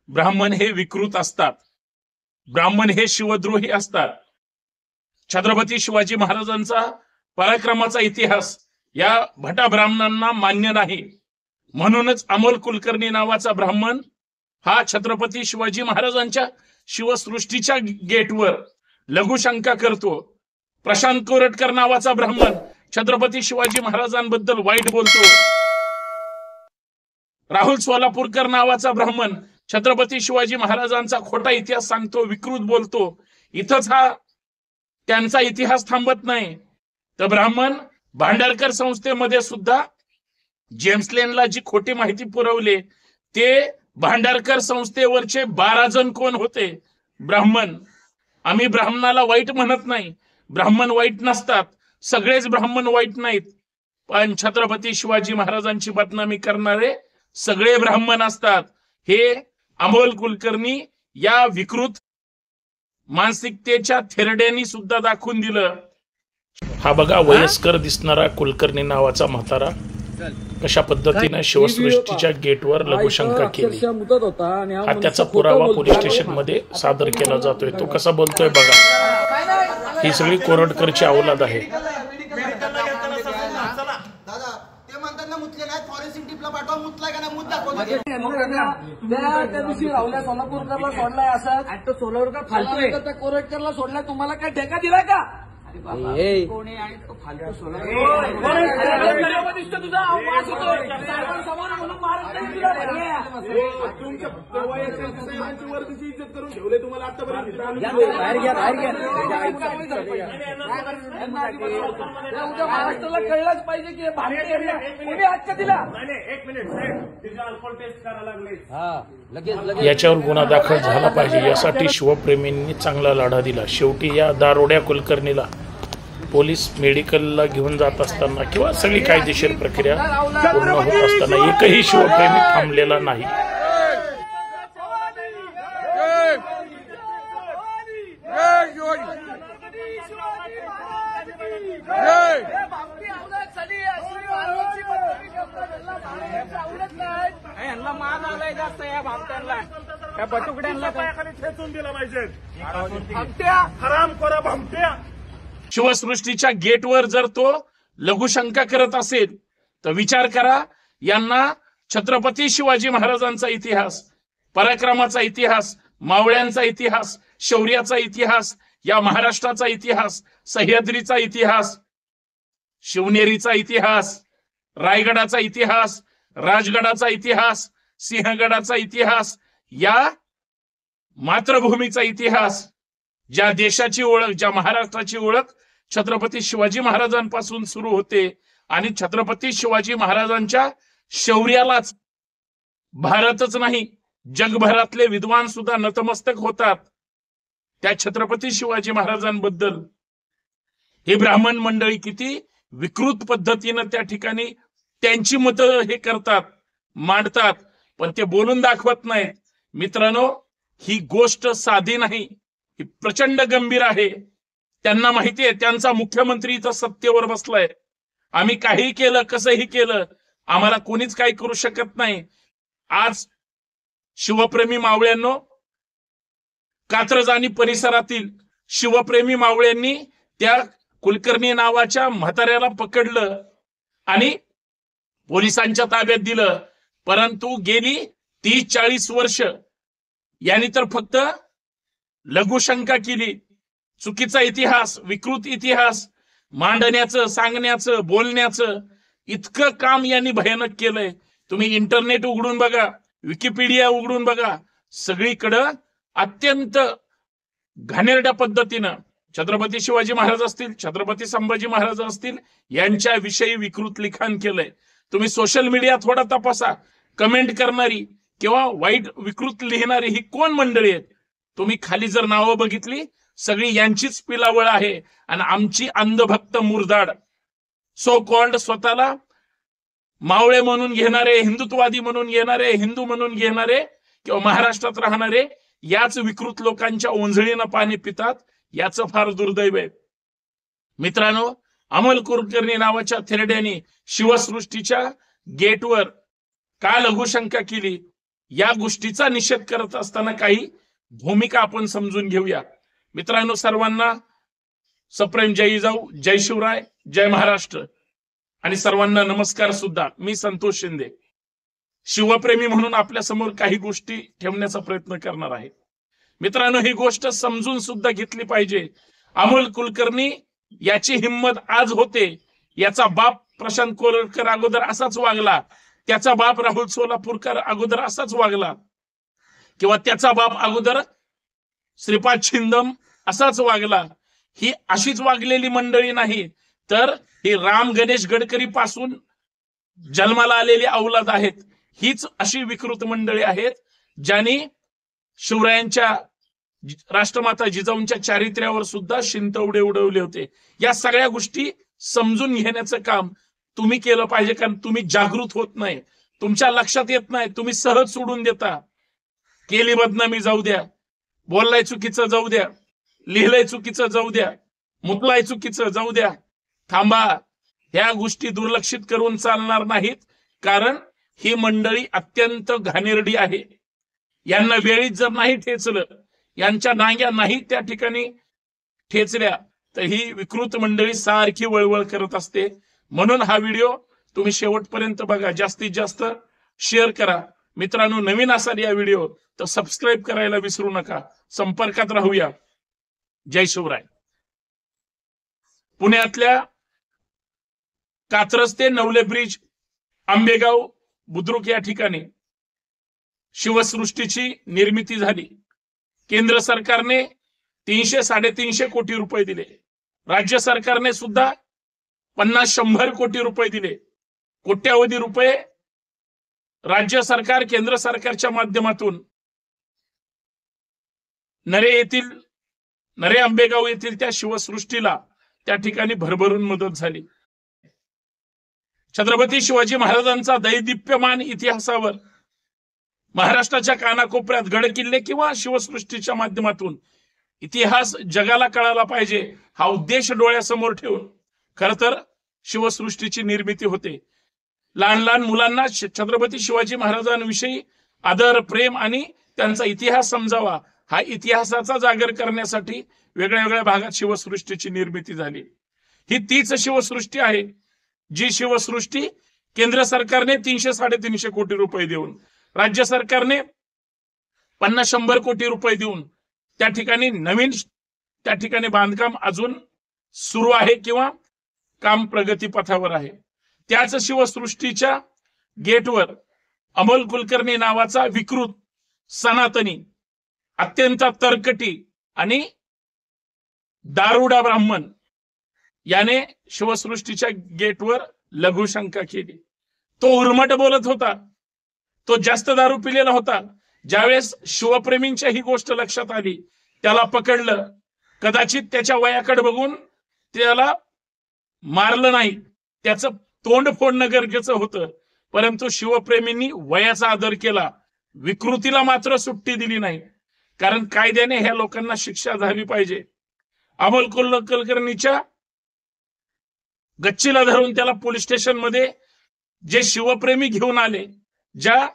ब्राह्मण हे विकृत असतात, ब्राह्मण हे शिवद्रोही असतात. छत्रपती शिवाजी महाराजांचा पराक्रमाचा इतिहास या भटा ब्राह्मणांना मान्य नाही. म्हणूनच अमोल कुलकर्णी नावाचा ब्राह्मण हा छत्रपती शिवाजी महाराजांच्या शिवसृष्टीच्या गेटवर लघुशंका करतो. प्रशांत कोरटकर नावाचा ब्राह्मण छत्रपती शिवाजी महाराजांबद्दल वाईट बोलतो. राहुल सोलापूरकर नावाचा ब्राह्मण छत्रपती शिवाजी महाराजांचा खोटा इतिहास सांगतो, विकृत बोलतो. इथंच हा त्यांचा इतिहास थांबत नाही. तर ब्राह्मण भांडारकर संस्थेमध्ये सुद्धा जेम्स लेनला जी खोटी माहिती पुरवली ते भांडारकर संस्थेवरचे 12 जण कोण होते? ब्राह्मण. आम्ही ब्राह्मणाला वाईट म्हणत नाही, ब्राह्मण वाईट नसतात, सगळेच ब्राह्मण वाईट नाहीत. पण छत्रपती शिवाजी महाराजांची बदनामी करणारे सगळे ब्राह्मण असतात. हे अमोल कुलकर्णी या विकृत मानसिकतेच्या थेरड्यांनी सुद्धा दाखवून दिलं. हा बघा वयस्कर दिसणारा कुलकर्णी नावाचा म्हातारा कशा पद्धतीने शिवसृष्टीच्या गेटवर लघुशंका केली. हा त्याचा पुरावा पोलीस स्टेशन मध्ये सादर केला जातोय. तो कसा बोलतोय बघा. ही सगळी कोरटकरची अवलाद आहे. सोलापूरकरला सोडलाय असं सोलापूरकर फालतोय, कोरटकरला सोडलाय. तुम्हाला काय ठेका दिला का? कोणी आणि तो फालतू तुझा आवाज होतोय समोर म्हणून वर्दीची इज्जत करून ठेवले तुम्हाला आतापर्यंत. महाराष्ट्राला कळलंच पाहिजे की भारतीय कोणी हक्क दिला. एक मिनिट अल्कोहोल टेस्ट करायला लागले, याच्यावर गुन्हा दाखल झाला पाहिजे यासाठी शिवप्रेमींनी चांगला लढा दिला. शेवटी या दारोड्या कुलकर्णीला पोलीस मेडिकलला घेऊन जात असताना किंवा सगळी कायदेशीर प्रक्रिया पूर्ण होत असताना एकही शिवप्रेमी थांबलेला नाही. यांना मान आलाय जास्त या भामट्यांना, या बटुकड्यांना पायाखाली ठेचून दिला पाहिजे. हरामखोरा भामट्या. शिवसृष्टीच्या गेटवर जर तो लघुशंका करत असेल तर विचार करा, यांना छत्रपती शिवाजी महाराजांचा इतिहास, पराक्रमाचा इतिहास, मावळ्यांचा इतिहास, शौर्याचा इतिहास, या महाराष्ट्राचा इतिहास, सह्याद्रीचा इतिहास, शिवनेरीचा इतिहास, रायगडाचा इतिहास, राजगडाचा इतिहास, सिंहगडाचा इतिहास, या मातृभूमीचा इतिहास, ज्या देशाची ओळख, ज्या महाराष्ट्राची ओळख छत्रपती शिवाजी महाराजांपासून सुरू होते आणि छत्रपती शिवाजी महाराजांच्या शौर्यालाच भारतच नाही जगभरातले विद्वान सुद्धा नतमस्तक होतात. त्या छत्रपती शिवाजी महाराजांबद्दल हे ब्राह्मण मंडळी किती विकृत पद्धतीनं त्या ठिकाणी त्यांची मतं हे करतात, मांडतात, पण ते बोलून दाखवत नाहीत. मित्रांनो, ही गोष्ट साधी नाही, ही प्रचंड गंभीर आहे. त्यांना माहिती आहे त्यांचा मुख्यमंत्री इथं सत्तेवर बसलाय. आम्ही काही केलं, कसंही केलं, आम्हाला कोणीच काही करू शकत नाही. आज शिवप्रेमी मावळ्यांनो, कात्रज आणि परिसरातील शिवप्रेमी मावळ्यांनी त्या कुलकर्णी नावाच्या म्हाताऱ्याला पकडलं आणि पोलिसांच्या ताब्यात दिलं. परंतु गेली 30-40 वर्ष यांनी तर फक्त लघुशंका केली. चुकीचा इतिहास, विकृत इतिहास मांडण्याचं, सांगण्याचं, बोलण्याचं इतकं काम यांनी भयानक केलंय. तुम्ही इंटरनेट उघडून बघा, विकिपीडिया उघडून बघा, सगळीकडं अत्यंत घाणेरड्या पद्धतीनं छत्रपती शिवाजी महाराज असतील, छत्रपती संभाजी महाराज असतील, यांच्या विषयी विकृत लिखाण केलंय. तुम्ही सोशल मीडिया थोडा तपासा, कमेंट करणारी किंवा वाईट विकृत लिहिणारी ही कोण मंडळी आहेत? तुम्ही खाली जर नावं बघितली, सगळी यांचीच पिलावळ आहे. आणि आमची अंधभक्त मुरदाड सो कॉल्ड स्वतःला मावळे म्हणून घेणारे, हिंदुत्ववादी म्हणून घेणारे, हिंदू म्हणून घेणारे किंवा महाराष्ट्रात राहणारे याच विकृत लोकांच्या ओंजळीनं पाणी पितात. याचं फार दुर्दैव आहे. मित्रांनो, अमोल कुलकर्णी नावाच्या थेरड्यांनी शिवसृष्टीच्या गेटवर का लघुशंका केली? या गोष्टीचा निषेध करत असताना काही भूमिका आपण समजून घेऊया. मित्रांनो, सर्वांना सप्रेम जय जिजाऊ, जय शिवराय, जय महाराष्ट्र आणि सर्वांना नमस्कार सुद्धा. मी संतोष शिंदे, शिवप्रेमी म्हणून आपल्या समोर काही गोष्टी ठेवण्याचा प्रयत्न करणार आहे. मित्रांनो, ही गोष्ट समजून सुद्धा घेतली पाहिजे. अमोल कुलकर्णी याची हिंमत आज होते. याचा बाप प्रशांत कोरटकर अगोदर असाच वागला, त्याचा बाप राहुल सोलापूरकर अगोदर असाच वागला, किंवा त्याचा बाप अगोदर श्रीपाद छिंदम असाच वागला. ही अशीच वागलेली मंडळी नाही, तर ही राम गणेश गडकरी पासून जन्माला आलेली औलाद आहेत. हीच अशी विकृत मंडळी आहेत ज्यांनी शिवरायांच्या, राष्ट्रमाता जिजाऊंच्या चारित्र्यावर सुद्धा शिंतवडे उडवले होते. या सगळ्या गोष्टी समजून घेण्याचं काम तुम्ही केलं पाहिजे, कारण तुम्ही जागृत होत नाही, तुमच्या लक्षात येत नाही, तुम्ही सहज सोडून देता. केली बदनामी जाऊ द्या, बोललाय चुकीचं जाऊ द्या, लिहिलंय चुकीचं जाऊ द्या, मुतलाय चुकीचं जाऊ द्या. थांबा, ह्या गोष्टी दुर्लक्षित करून चालणार नाहीत, कारण ही मंडळी अत्यंत घाणेरडी आहे. यांना वेळीच जर नाही ठेचलं, यांच्या नांग्या नाही त्या ठिकाणी ठेचल्या, तर ही विकृत मंडळी सारखी वळवळ करत असते. म्हणून हा व्हिडिओ तुम्ही शेवटपर्यंत बघा, जास्तीत जास्त शेअर करा. मित्रांनो, नवीन असाल या व्हिडिओ तर सबस्क्राईब करायला विसरू नका. संपर्कात राहूया. जय शिवराय. पुण्यातल्या कात्रज ते नवले ब्रिज, आंबेगाव, बुद्रुक या ठिकाणी शिवसृष्टीची निर्मिती झाली. केंद्र सरकारने 300-350 कोटी रुपये दिले. राज्य सरकारने सुद्धा 50-100 कोटी रुपये दिले. कोट्यावधी रुपये राज्य सरकार, केंद्र सरकारच्या माध्यमातून नरे आंबेगाव येथील त्या शिवसृष्टीला त्या ठिकाणी भरभरून मदत झाली. छत्रपती शिवाजी महाराजांचा दैदिप्यमान इतिहासावर महाराष्ट्राच्या कानाकोपऱ्यात गड किल्ले किंवा शिवसृष्टीच्या माध्यमातून इतिहास जगाला कळायला पाहिजे, हा उद्देश डोळ्यासमोर ठेवून खर तर शिवसृष्टीची निर्मिती होते. लहान लहान मुलांना छत्रपती शिवाजी महाराजांविषयी आदर, प्रेम आणि त्यांचा इतिहास समजावा, हा इतिहासाचा जागर करण्यासाठी वेगळ्या वेगळ्या भागात शिवसृष्टीची निर्मिती झाली. ही तीच शिवसृष्टी आहे जी शिवसृष्टी केंद्र सरकारने 300-350 कोटी रुपये देऊन, राज्य सरकारने 50-100 कोटी रुपये देऊन त्या ठिकाणी नवीन त्या ठिकाणी बांधकाम अजून सुरू आहे किंवा काम प्रगतीपथावर आहे. त्याच शिवसृष्टीच्या गेटवर अमोल कुलकर्णी नावाचा विकृत, सनातनी, अत्यंत तरकटी आणि दारुडा ब्राह्मण याने शिवसृष्टीच्या गेटवर लघुशंका केली. तो उर्मट बोलत होता, तो जास्त दारू पिलेला होता. ज्यावेळेस शिवप्रेमींच्या ही गोष्ट लक्षात आली, त्याला पकडलं. कदाचित त्याच्या वयाकडे बघून त्याला मारलं नाही, त्याचं तोंड फोडणं गरजेचं होतं, परंतु शिवप्रेमींनी वयाचा आदर केला. विकृतीला मात्र सुट्टी दिली नाही, कारण कायद्याने ह्या लोकांना शिक्षा झाली पाहिजे. अमोल कुलकर्णीच्या गच्चीला धरून त्याला पोलीस स्टेशन मध्ये जे शिवप्रेमी घेऊन आले, ज्या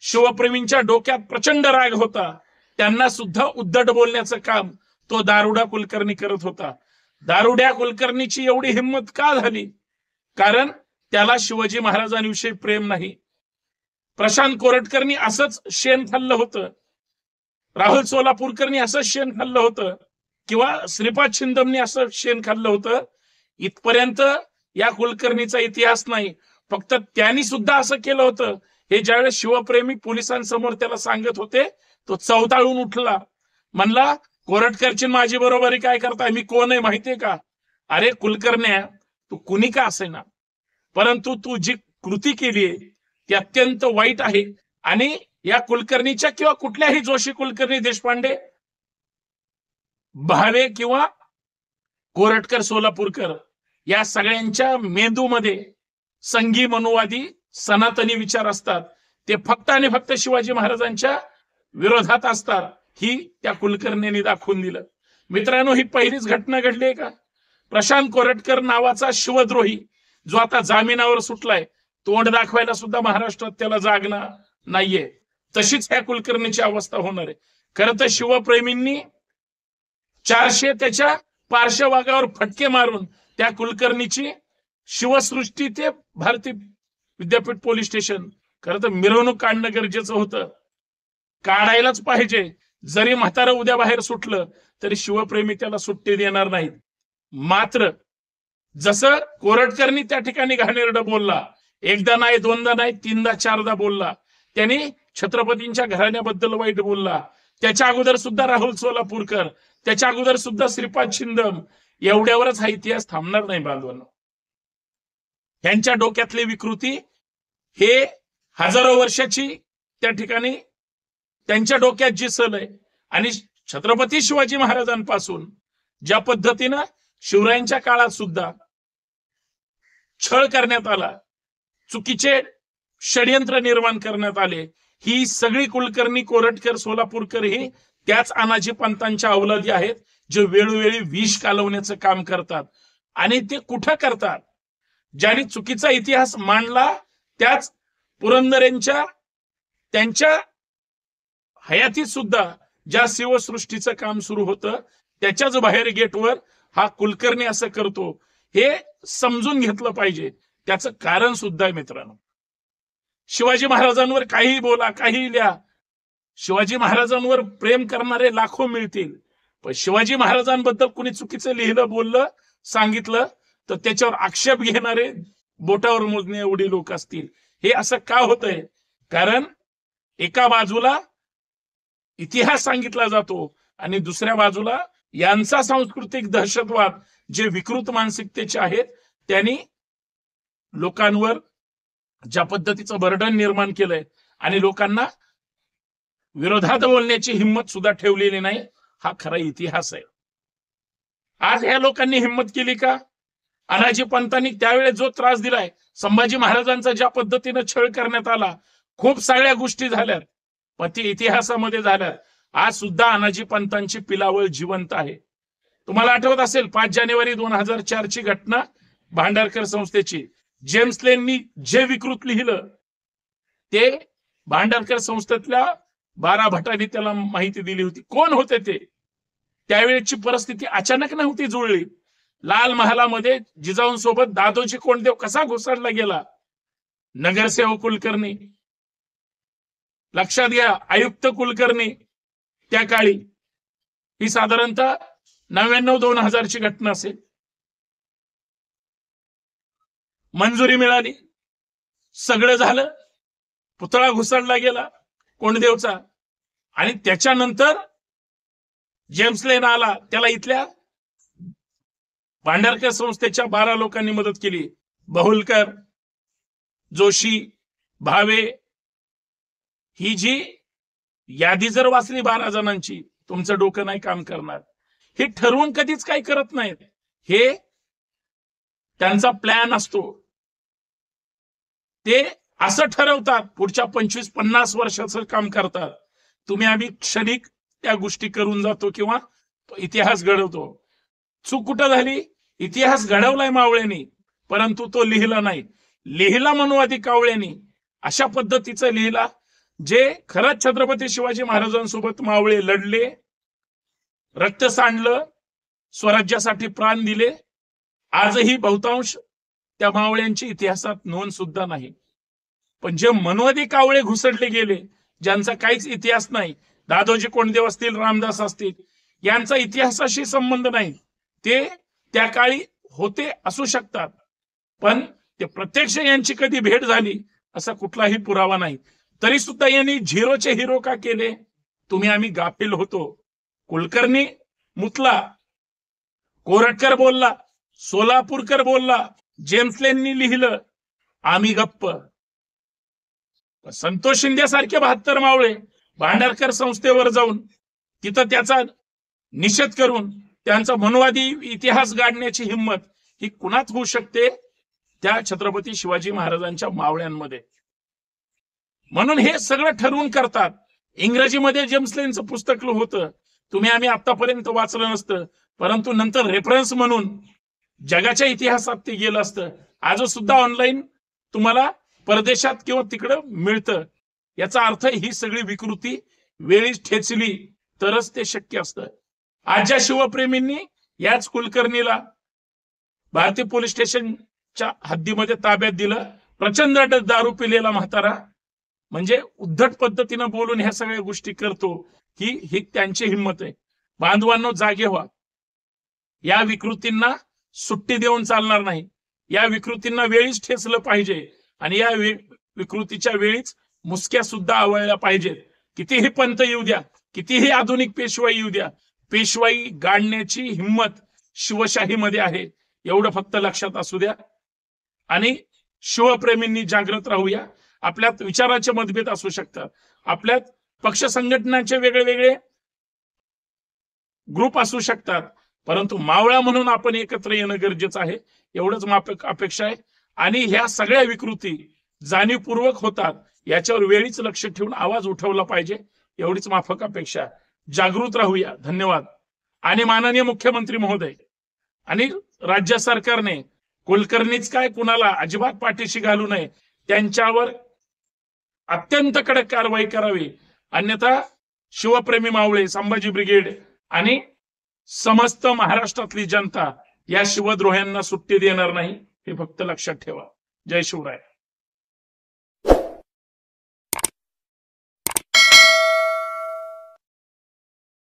शिवप्रेमींच्या डोक्यात प्रचंड राग होता, त्यांना सुद्धा उद्धट बोलण्याचं काम तो दारुडा कुलकर्णी करत होता. दारुड्या कुलकर्णीची एवढी हिंमत का झाली? कारण त्याला शिवाजी महाराजांविषयी प्रेम नाही. प्रशांत कोरटकरनी असंच शेण खाल्लं होतं, राहुल सोलापूरकरनी असंच शेण खाल्लं होतं, किंवा श्रीपाद छिंदमनी असं शेण खाल्लं होतं. इथपर्यंत या कुलकर्णीचा इतिहास नाही, फक्त त्यांनी सुद्धा असं केलं होतं. हे ज्यावेळेस शिवप्रेमी पोलिसांसमोर त्याला सांगत होते, तो चवताळून उठला, म्हणला कोरटकरची माझी बरोबरी काय करताय, मी कोण आहे माहितीये का? अरे कुलकर्ण्या, तू कुणी का असेना, परंतु तू जी कृती केली ती अत्यंत वाईट आहे. आणि या कुलकर्णीच्या किंवा कुठल्याही जोशी कुलकर्णी, देशपांडे, भावे किंवा कोरटकर, सोलापूरकर या सगळ्यांच्या मेंदूमध्ये संघी, मनुवादी, सनातनी विचार असतात. ते फक्त आणि फक्त शिवाजी महाराजांच्या विरोधात असतात. ही त्या कुलकर्णींनी दाखवून दिलं. मित्रांनो, ही पहिलीच घटना घडली आहे का? प्रशांत कोरटकर नावाचा शिवद्रोही जो आता जामिनावर सुटलाय, तोंड दाखवायला सुद्धा महाराष्ट्रात त्याला जागना नाहीये. तशीच ह्या कुलकर्णीची अवस्था होणार आहे. खरं तर शिवप्रेमींनी 400 त्याच्या पार्श्वभागावर फटके मारून त्या कुलकर्णीची शिवसृष्टी ते भारती विद्यापीठ पोलीस स्टेशन खरं तर मिरवणूक काढणं गरजेचं होतं. काढायलाच पाहिजे. जरी म्हातारं उद्या बाहेर सुटलं तरी शिवप्रेमी त्याला सुट्टी देणार नाहीत. मात्र जसं कोरटकरनी त्या ठिकाणी घाणेरडं बोलला, एकदा नाही, दोनदा नाही, तीनदा चारदा बोलला, त्यांनी छत्रपतींच्या घराण्याबद्दल वाईट बोलला. त्याच्या अगोदर सुद्धा राहुल सोलापूरकर, त्याच्या अगोदर सुद्धा श्रीपाद छिंदम. एवढ्यावरच हा इतिहास थांबणार नाही बांधवांनो. यांच्या डोक्यातली विकृती हे हजारो वर्षाची त्या ठिकाणी त्यांच्या डोक्यात जी सल आहे. आणि छत्रपती शिवाजी महाराजांपासून ज्या पद्धतीनं शिवरायांच्या काळात सुद्धा छळ करण्यात आला, चुकीचे षडयंत्र निर्माण करण्यात आले, ही सगळी कुलकर्णी, कोरटकर, सोलापूरकर ही त्याच अनाजी पंतांच्या अवलादी आहेत, जे वेळोवेळी विष कालवण्याचं काम करतात. आणि ते कुठं करतात? ज्यांनी चुकीचा इतिहास मांडला त्याच पुरंदरेंच्या त्यांच्या हयातीत सुद्धा ज्या शिवसृष्टीचं काम सुरू होतं त्याच्याच बाहेर गेटवर हा कुलकर्णी असं करतो. हे समजून घेतलं पाहिजे. त्याचं कारण सुद्धा आहे मित्रांनो. शिवाजी महाराजांवर काहीही बोला, काहीही लिहा, शिवाजी महाराजांवर प्रेम करणारे लाखो मिळतील, पण शिवाजी महाराजांबद्दल कुणी चुकीचं लिहिलं, बोललं, सांगितलं तर त्याच्यावर आक्षेप घेणारे बोटावर मोजणे एवढी लोक असतील. हे असं का होतंय? कारण एका बाजूला इतिहास सांगितला जातो आणि दुसऱ्या बाजूला यांचा सांस्कृतिक दहशतवाद, जे विकृत मानसिकतेचे आहेत, त्यांनी लोकांवर ज्या पद्धतीचं बर्डन निर्माण केलंय आणि लोकांना विरोधात बोलण्याची हिंमत सुद्धा ठेवलेली नाही. हा खरा इतिहास आहे. आज ह्या लोकांनी हिंमत केली का? अनाजी पंतांनी त्यावेळेस जो त्रास दिलाय, संभाजी महाराजांचा ज्या पद्धतीनं छळ करण्यात आला, खूप सगळ्या गोष्टी झाल्यात, पण ती इतिहासामध्ये झाल्यात. आज सुद्धा अनाजी पंतांची पिलावळ जिवंत आहे. तुम्हाला आठवत असेल 5 जानेवारी 2004 ची घटना, भांडारकर संस्थेची. जेम्स लेननी जे विकृत लिहिलं ते भांडारकर संस्थेतल्या 12 भटांनी त्याला माहिती दिली होती. कोण होते ते? त्यावेळेची परिस्थिती अचानक नव्हती जुळली. लाल महालामध्ये जिजाऊंसोबत दादोजी कोंडदेव कसा घुसडला गेला? नगरसेवक कुलकर्णी, लक्षात घ्या, आयुक्त कुलकर्णी त्या काळी. ही साधारणतः 99-2000 ची घटना असेल. मंजुरी मिळाली, सगळं झालं, पुतळा घुसडला गेला कोंडदेवचा. आणि त्याच्यानंतर जेम्स लेन आला, त्याला इथल्या भांडारकर संस्थेच्या 12 लोकांनी मदत केली. बहुलकर, जोशी, भावे. ही जी यादी जर वाचली 12 जणांची, तुमचं डोकं नाही काम करणार. हे ठरवून कधीच काही करत नाहीत. हे त्यांचा प्लॅन असतो. ते असं ठरवतात, पुढच्या 25-50 वर्षाचं काम करतात. तुम्ही आम्ही क्षणिक त्या गोष्टी करून जातो किंवा इतिहास घडवतो. चूक कुठं झाली? इतिहास घडवलाय मावळ्यांनी, परंतु तो लिहिला नाही. लिहिला मनुवादी कावळ्यांनी. अशा पद्धतीचं लिहिला जे खरंच छत्रपती शिवाजी महाराजांसोबत मावळे लढले, रक्त सांडलं, स्वराज्यासाठी प्राण दिले. आजही बहुतांश त्या मावळ्यांची इतिहासात नोंद सुद्धा नाही. पण जे मनवादी कावळे घुसडले गेले, ज्यांचा काहीच इतिहास नाही, दादोजी कोंडदेव असतील, रामदास असतील, यांचा इतिहासाशी संबंध नाही, ते त्या काळी होते असू शकतात, पण ते प्रत्यक्ष यांची कधी भेट झाली असा कुठलाही पुरावा नाही. तरी सुद्धा यांनी झिरोचे हिरो का केले? तुम्ही आम्ही गाफील होतो. कुलकर्णी मुतला, कोरटकर बोलला, सोलापूरकर बोलला, जेम्स लेननी लिहिलं, आम्ही गप्प. संतोष शिंदे सारखे 72 मावळे भांडारकर संस्थेवर जाऊन तिथं त्याचा निषेध करून त्यांचा मनवादी इतिहास गाडण्याची हिंमत ही कुणात होऊ शकते? त्या छत्रपती शिवाजी महाराजांच्या मावळ्यांमध्ये. म्हणून हे सगळं ठरवून करतात. इंग्रजीमध्ये जेम्स लेनचं पुस्तक होतं, तुम्ही आम्ही आतापर्यंत वाचलं नसतं, परंतु नंतर रेफरन्स म्हणून जगाच्या इतिहासात ते गेलं असतं. आज सुद्धा ऑनलाईन तुम्हाला परदेशात किंवा तिकडं मिळतं. याचा अर्थ ही सगळी विकृती वेळीच ठेचली तरच ते शक्य असतं. आज ज्या शिवप्रेमींनी याच कुलकर्णीला भारतीय पोलीस स्टेशनच्या हद्दीमध्ये ताब्यात दिलं, प्रचंड दारू पिलेला म्हातारा, म्हणजे उद्धट पद्धतीनं बोलून ह्या सगळ्या गोष्टी करतो, ही त्यांची हिंमत आहे. बांधवांनो, जागे व्हा. या विकृतींना सुट्टी देऊन चालणार नाही. या विकृतींना वेळीच ठेचलं पाहिजे आणि या विकृतीच्या वेळीच मुसक्या सुद्धा आवळल्या पाहिजेत. कितीही पंत येऊ द्या, कितीही आधुनिक पेशवाई येऊ द्या, पेशवाई गाडण्याची हिंमत शिवशाहीमध्ये आहे, एवढं फक्त लक्षात असू द्या. आणि शिवप्रेमींनी जागृत राहूया. आपल्यात विचाराचे मतभेद असू शकतात, आपल्यात पक्ष संघटनांचे वेगळे वेगळे ग्रुप असू शकतात, परंतु मावळा म्हणून आपण एकत्र येणं गरजेचं आहे, एवढंच अपेक्षा आहे. आणि ह्या सगळ्या विकृती जाणीवपूर्वक होतात याच्यावर वेळीच लक्ष ठेवून आवाज उठवला पाहिजे, एवढीच माफक अपेक्षा. जागृत राहूया. धन्यवाद. आणि माननीय मुख्यमंत्री महोदय आणि राज्य सरकारने कुलकर्णीच काय कुणाला अजिबात पाठीशी घालू नये, त्यांच्यावर अत्यंत कडक कारवाई करावी, अन्यथा शिवप्रेमी मावळे, संभाजी ब्रिगेड आणि समस्त महाराष्ट्रातली जनता या शिवद्रोह्यांना सुट्टी देणार नाही, हे फक्त लक्षात ठेवा. जय शिवराय.